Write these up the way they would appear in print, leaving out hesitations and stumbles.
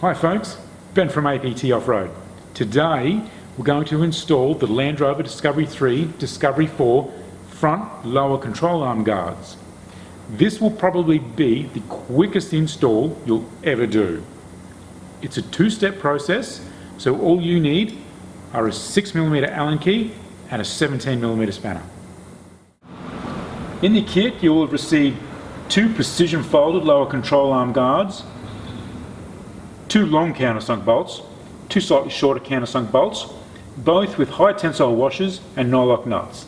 Hi folks, Ben from APT Off-Road. Today we're going to install the Land Rover Discovery 3, Discovery 4 front lower control arm guards. This will probably be the quickest install you'll ever do. It's a two-step process, so all you need are a 6mm Allen key and a 17mm spanner. In the kit you will receive two precision folded lower control arm guards, two long countersunk bolts, two slightly shorter countersunk bolts, both with high tensile washers and nylock nuts.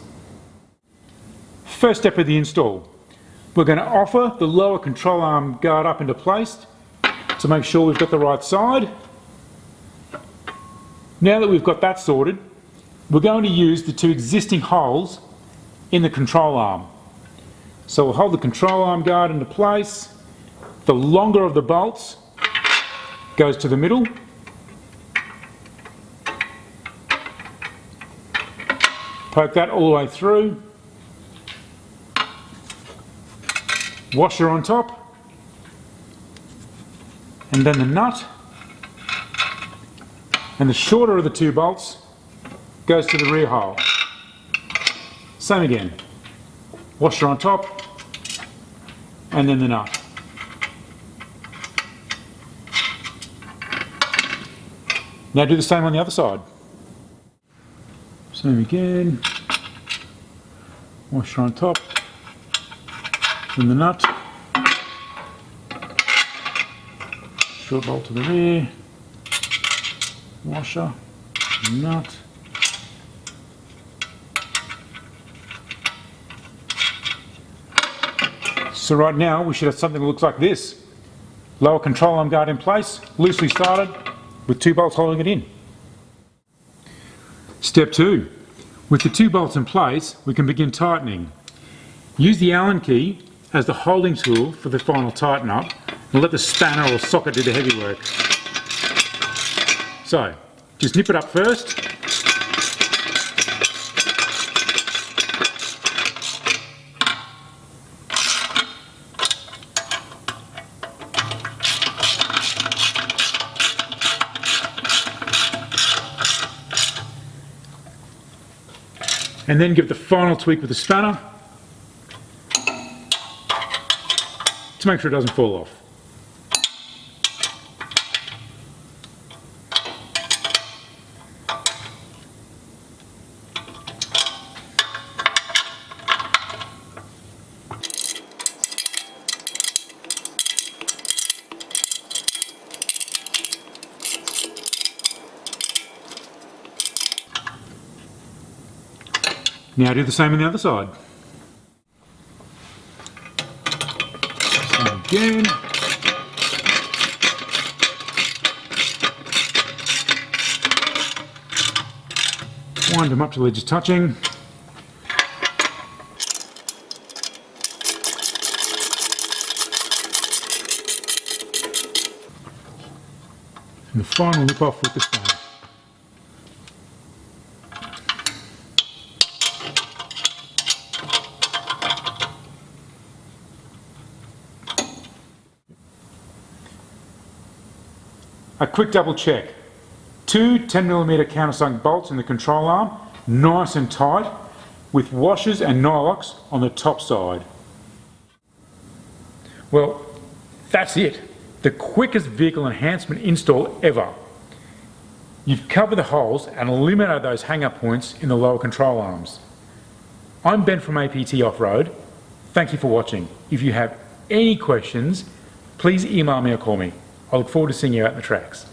First step of the install, we're going to offer the lower control arm guard up into place to make sure we've got the right side. Now that we've got that sorted, we're going to use the two existing holes in the control arm. So we'll hold the control arm guard into place. The longer of the bolts goes to the middle. Poke that all the way through. Washer on top. And then the nut. And the shorter of the two bolts goes to the rear hole. Same again. Washer on top. And then the nut. Now do the same on the other side. Same again. Washer on top. Then the nut. Short bolt to the rear. Washer. Nut. So right now we should have something that looks like this. Lower control arm guard in place, loosely started, with two bolts holding it in. Step 2. With the two bolts in place, we can begin tightening. Use the Allen key as the holding tool for the final tighten up and let the spanner or socket do the heavy work. So, just nip it up first. And then give the final tweak with the spanner to make sure it doesn't fall off. Now do the same on the other side. Same again. Wind them up till they're just touching. And the final nip off with the spanner. A quick double check. Two 10mm countersunk bolts in the control arm, nice and tight, with washers and nylocks on the top side. Well, that's it. The quickest vehicle enhancement install ever. You've covered the holes and eliminated those hang-up points in the lower control arms. I'm Ben from APT Off-Road. Thank you for watching. If you have any questions, please email me or call me. I look forward to seeing you out in the tracks.